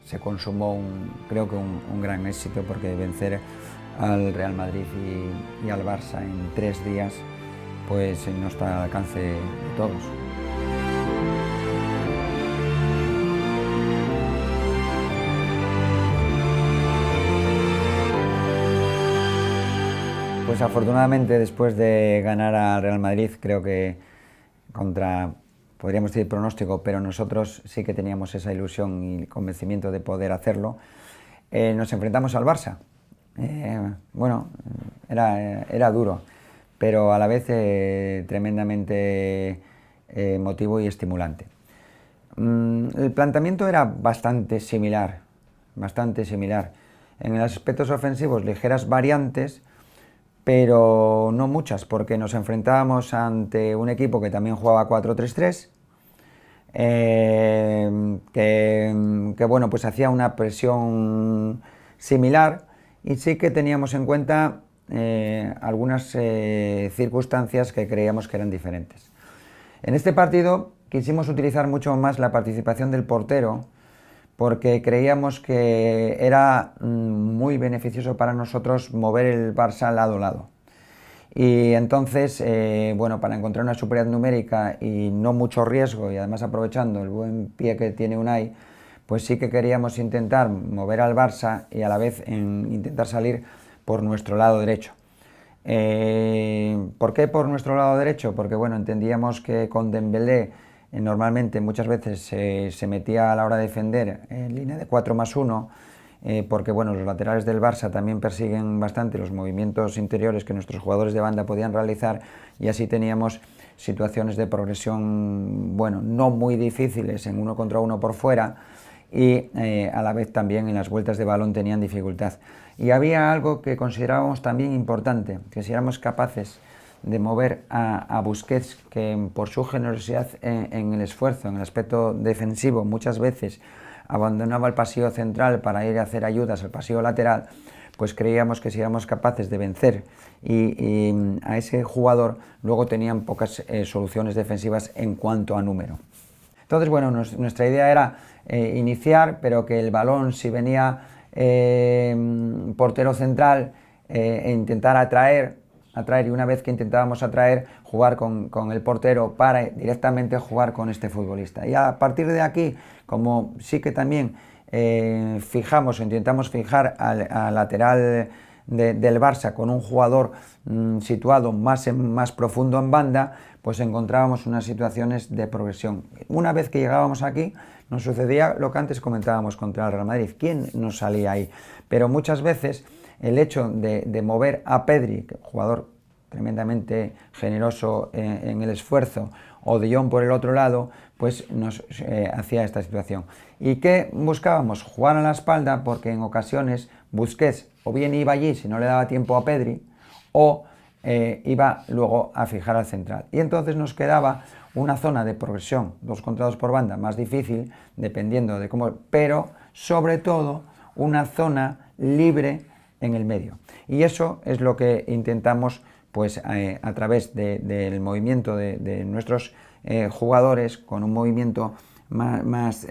se consumó creo que un gran éxito, porque vencer al Real Madrid y al Barça en 3 días pues no está al alcance de todos. Pues afortunadamente, después de ganar al Real Madrid, creo que contra, podríamos decir, pronóstico, pero nosotros sí que teníamos esa ilusión y convencimiento de poder hacerlo, nos enfrentamos al Barça. Bueno, era duro, pero a la vez tremendamente emotivo y estimulante. El planteamiento era bastante similar. En los aspectos ofensivos, ligeras variantes, pero no muchas, porque nos enfrentábamos ante un equipo que también jugaba 4-3-3, que bueno, pues hacía una presión similar, y sí que teníamos en cuenta algunas circunstancias que creíamos que eran diferentes. En este partido quisimos utilizar mucho más la participación del portero, porque creíamos que era muy beneficioso para nosotros mover el Barça lado a lado. Y entonces, bueno, para encontrar una superioridad numérica y no mucho riesgo, y además aprovechando el buen pie que tiene Unai, pues sí que queríamos intentar mover al Barça y a la vez intentar salir por nuestro lado derecho. ¿Por qué por nuestro lado derecho? Porque bueno, entendíamos que con Dembélé normalmente muchas veces se metía a la hora de defender en línea de 4+1, porque bueno, los laterales del Barça también persiguen bastante los movimientos interiores que nuestros jugadores de banda podían realizar, y así teníamos situaciones de progresión, bueno, no muy difíciles en 1 contra 1 por fuera, y a la vez también en las vueltas de balón tenían dificultad. Y había algo que considerábamos también importante, que si éramos capaces de mover a Busquets, que por su generosidad en el esfuerzo, en el aspecto defensivo, muchas veces abandonaba el pasillo central para ir a hacer ayudas al pasillo lateral, pues creíamos que si éramos capaces de vencer y a ese jugador, luego tenían pocas soluciones defensivas en cuanto a número. Entonces, bueno, nuestra idea era iniciar, pero que el balón, si venía portero central, intentar atraer, y una vez que intentábamos atraer, jugar con el portero para directamente jugar con este futbolista. Y a partir de aquí, como sí que también intentamos fijar al lateral del Barça con un jugador situado más profundo en banda, pues encontrábamos unas situaciones de progresión. Una vez que llegábamos aquí, nos sucedía lo que antes comentábamos contra el Real Madrid. ¿Quién nos salía ahí? Pero muchas veces el hecho de mover a Pedri, jugador tremendamente generoso en el esfuerzo, o De Jong por el otro lado, pues nos hacía esta situación. ¿Y qué buscábamos? Jugar a la espalda, porque en ocasiones Busquets o bien iba allí si no le daba tiempo a Pedri, o iba luego a fijar al central. Y entonces nos quedaba una zona de progresión, 2 contra 2 por banda, más difícil, dependiendo de cómo, pero sobre todo una zona libre en el medio. Y eso es lo que intentamos, pues a través del movimiento de nuestros jugadores, con un movimiento más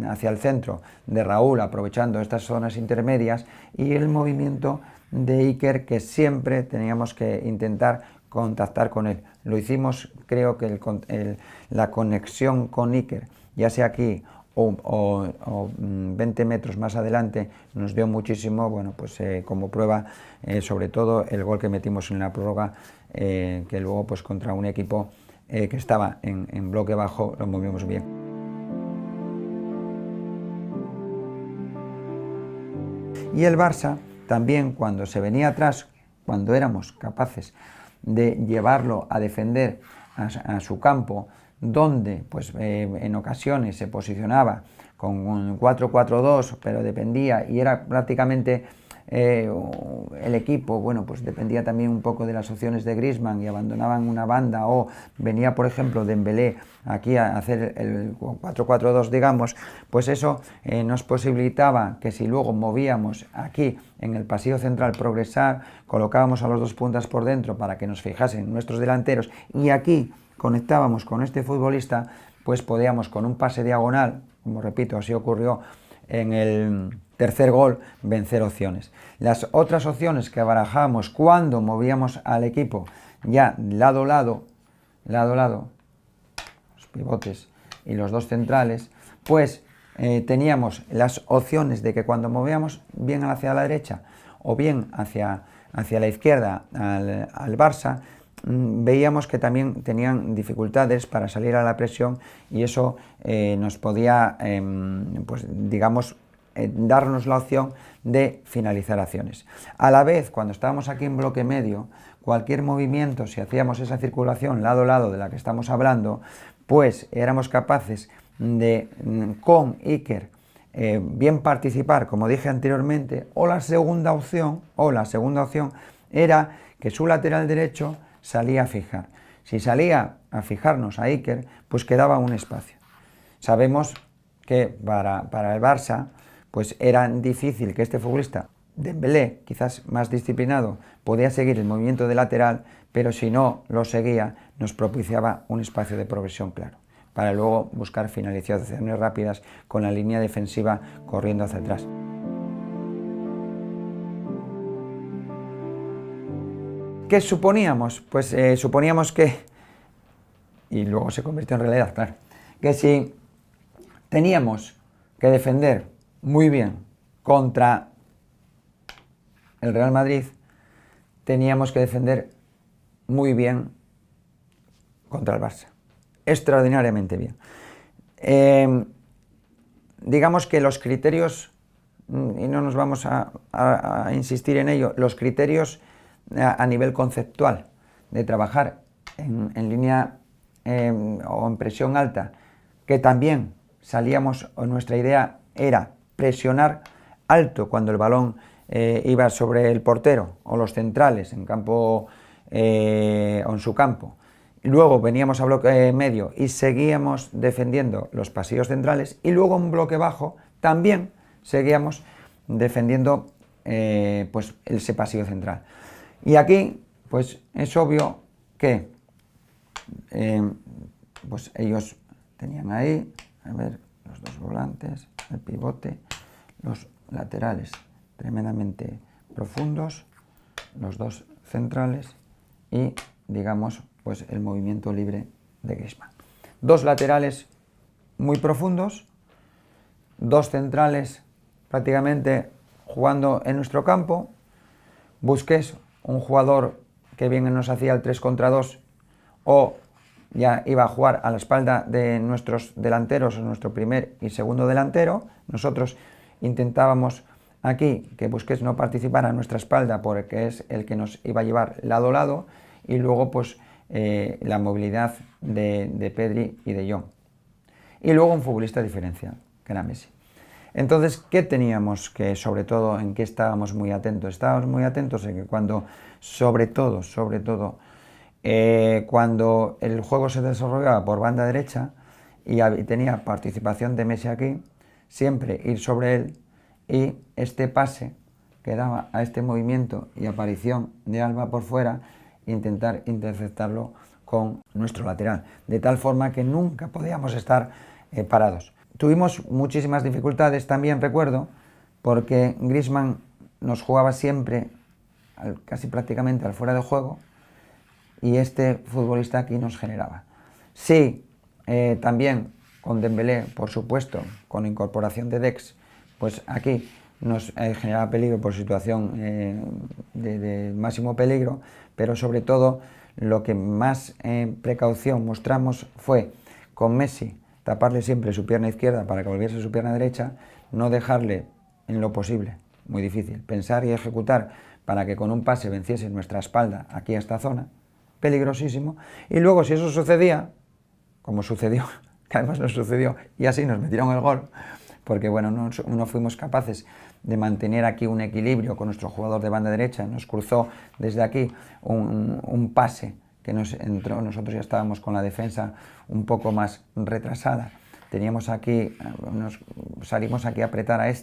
hacia el centro de Raúl, aprovechando estas zonas intermedias, y el movimiento de Iker, que siempre teníamos que intentar contactar con él. Lo hicimos, creo que la conexión con Iker, ya sea aquí o 20 metros más adelante, nos dio muchísimo, bueno, pues como prueba, sobre todo el gol que metimos en la prórroga, que luego pues contra un equipo que estaba en bloque bajo, lo movimos bien. Y el Barça también, cuando se venía atrás, cuando éramos capaces de llevarlo a defender a su campo, donde pues en ocasiones se posicionaba con un 4-4-2, pero dependía, y era prácticamente el equipo, bueno, pues dependía también un poco de las opciones de Griezmann, y abandonaban una banda, o venía, por ejemplo, Dembélé aquí a hacer el 4-4-2, digamos, pues eso nos posibilitaba que, si luego movíamos aquí en el pasillo central, progresar, colocábamos a los 2 puntas por dentro para que nos fijasen nuestros delanteros, y aquí conectábamos con este futbolista, pues podíamos, con un pase diagonal, como repito, así ocurrió en el tercer gol vencer opciones. Las otras opciones que barajamos cuando movíamos al equipo ya lado a lado, los pivotes y los dos centrales, pues teníamos las opciones de que cuando movíamos bien hacia la derecha o bien hacia la izquierda al Barça, veíamos que también tenían dificultades para salir a la presión y eso nos podía, pues digamos, darnos la opción de finalizar acciones. A la vez, cuando estábamos aquí en bloque medio, cualquier movimiento, si hacíamos esa circulación lado a lado de la que estamos hablando, pues éramos capaces de, con Iker, bien participar, como dije anteriormente, o la segunda opción era que su lateral derecho salía a fijar. Si salía a fijarnos a Iker, pues quedaba un espacio. Sabemos que para el Barça pues era difícil que este futbolista, Dembélé, quizás más disciplinado, podía seguir el movimiento de lateral, pero si no lo seguía, nos propiciaba un espacio de progresión claro, para luego buscar finalizaciones rápidas con la línea defensiva corriendo hacia atrás. ¿Qué suponíamos? Pues suponíamos que, y luego se convirtió en realidad, claro, que si teníamos que defender muy bien contra el Real Madrid, teníamos que defender muy bien contra el Barça, extraordinariamente bien. Digamos que los criterios, y no nos vamos a insistir en ello, los criterios a nivel conceptual de trabajar en línea o en presión alta, que también salíamos, o nuestra idea era presionar alto cuando el balón iba sobre el portero o los centrales en campo o en su campo. Luego veníamos a bloque medio y seguíamos defendiendo los pasillos centrales, y luego en bloque bajo también seguíamos defendiendo pues ese pasillo central. Y aquí pues es obvio que pues ellos tenían ahí, a ver, los dos volantes, el pivote, los laterales tremendamente profundos, los dos centrales y, digamos, pues el movimiento libre de Griezmann. Dos laterales muy profundos, dos centrales prácticamente jugando en nuestro campo, Busquets, un jugador que bien nos hacía el 3 contra 2 o ya iba a jugar a la espalda de nuestros delanteros, nuestro primer y segundo delantero. Nosotros intentábamos aquí que Busquets no participara a nuestra espalda porque es el que nos iba a llevar lado a lado, y luego pues la movilidad de Pedri y de Jong. Y luego un futbolista diferencial, que era Messi. Entonces, ¿qué teníamos que, sobre todo, en qué estábamos muy atentos? Estábamos muy atentos en que cuando, sobre todo, cuando el juego se desarrollaba por banda derecha y tenía participación de Messi aquí, siempre ir sobre él y este pase que daba a este movimiento y aparición de Alba por fuera, intentar interceptarlo con nuestro lateral, de tal forma que nunca podíamos estar parados. Tuvimos muchísimas dificultades también, recuerdo, porque Griezmann nos jugaba siempre, casi prácticamente al fuera de juego, y este futbolista aquí nos generaba. Sí, también con Dembélé, por supuesto, con incorporación de Dex, pues aquí nos generaba peligro por situación de máximo peligro, pero sobre todo lo que más precaución mostramos fue con Messi taparle siempre su pierna izquierda para que volviese su pierna derecha, no dejarle en lo posible, muy difícil, pensar y ejecutar para que con un pase venciese nuestra espalda aquí a esta zona, peligrosísimo, y luego si eso sucedía, como sucedió, que además nos sucedió, y así nos metieron el gol, porque bueno, no fuimos capaces de mantener aquí un equilibrio con nuestro jugador de banda derecha, nos cruzó desde aquí un pase que nos entró, nosotros ya estábamos con la defensa un poco más retrasada, teníamos aquí, salimos aquí a apretar a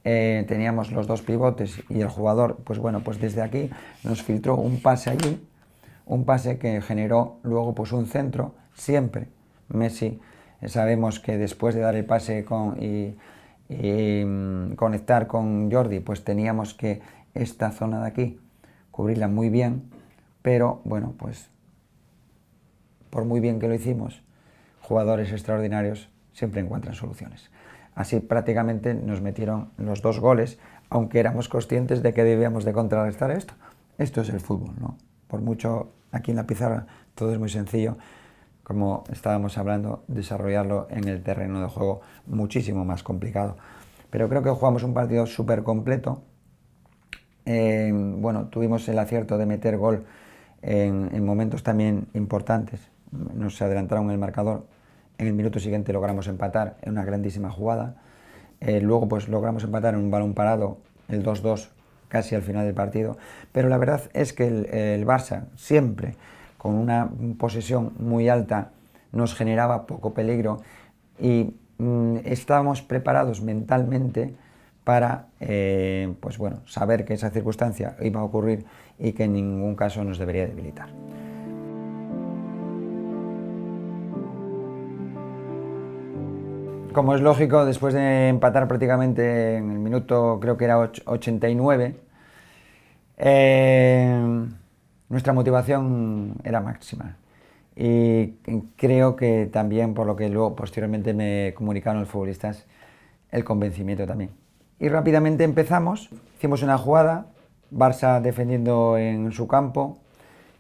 teníamos los dos pivotes y el jugador, pues bueno, pues desde aquí nos filtró un pase allí, un pase que generó luego pues un centro, siempre Messi, sabemos que después de dar el pase y y conectar con Jordi, pues teníamos que esta zona de aquí cubrirla muy bien, pero bueno, pues por muy bien que lo hicimos, jugadores extraordinarios siempre encuentran soluciones. Así prácticamente nos metieron los 2 goles, aunque éramos conscientes de que debíamos de contrarrestar esto. Esto es el fútbol, ¿no? Por mucho, aquí en la pizarra todo es muy sencillo, como estábamos hablando, desarrollarlo en el terreno de juego muchísimo más complicado. Pero creo que jugamos un partido súper completo. Bueno, tuvimos el acierto de meter gol en momentos también importantes. Nos adelantaron el marcador, en el minuto siguiente logramos empatar en una grandísima jugada, luego pues logramos empatar en un balón parado, el 2-2 casi al final del partido, pero la verdad es que el Barça siempre con una posesión muy alta nos generaba poco peligro y estábamos preparados mentalmente para pues bueno, saber que esa circunstancia iba a ocurrir y que en ningún caso nos debería debilitar. Como es lógico, después de empatar prácticamente en el minuto, creo que era 89, nuestra motivación era máxima. Y creo que también, por lo que luego posteriormente me comunicaron los futbolistas, el convencimiento también. Y rápidamente empezamos, hicimos una jugada, Barça defendiendo en su campo,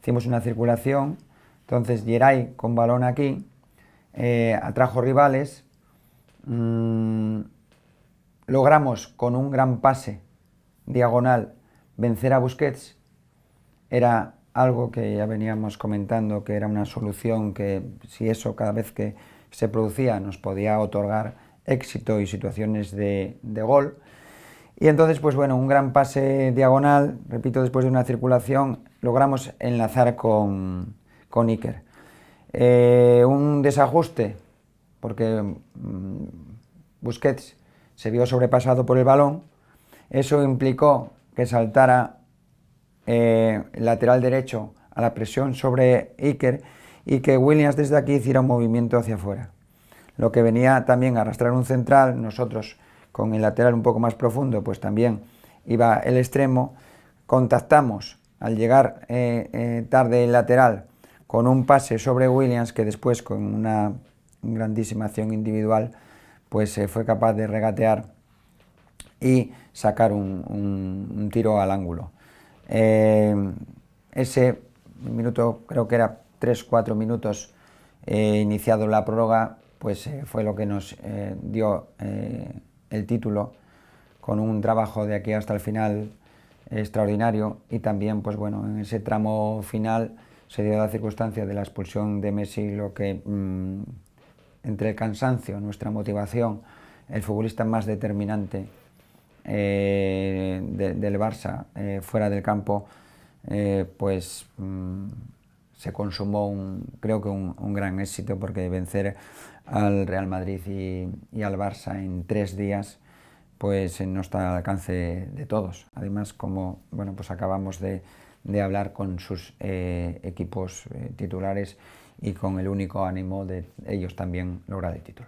hicimos una circulación, entonces Geray con balón aquí, atrajo rivales, logramos con un gran pase diagonal vencer a Busquets. Era algo que ya veníamos comentando, que era una solución que si eso cada vez que se producía nos podía otorgar éxito y situaciones de gol. Y entonces, pues bueno, un gran pase diagonal, repito, después de una circulación, logramos enlazar con Iker. Un desajuste, porque Busquets se vio sobrepasado por el balón, eso implicó que saltara el lateral derecho a la presión sobre Iker y que Williams desde aquí hiciera un movimiento hacia afuera. Lo que venía también a arrastrar un central, nosotros con el lateral un poco más profundo, pues también iba el extremo, contactamos al llegar tarde el lateral con un pase sobre Williams que después con una grandísima acción individual pues fue capaz de regatear y sacar un tiro al ángulo. Ese minuto, creo que era 3-4 minutos iniciado la prórroga, pues fue lo que nos dio el título, con un trabajo de aquí hasta el final extraordinario. Y también, pues bueno, en ese tramo final se dio la circunstancia de la expulsión de Messi, lo que entre el cansancio, nuestra motivación, el futbolista más determinante del Barça fuera del campo, pues se consumó creo que un gran éxito, porque vencer al Real Madrid y al Barça en 3 días pues no está al alcance de todos. Además, como bueno, pues acabamos de hablar con sus equipos titulares y con el único ánimo de ellos también lograr el título.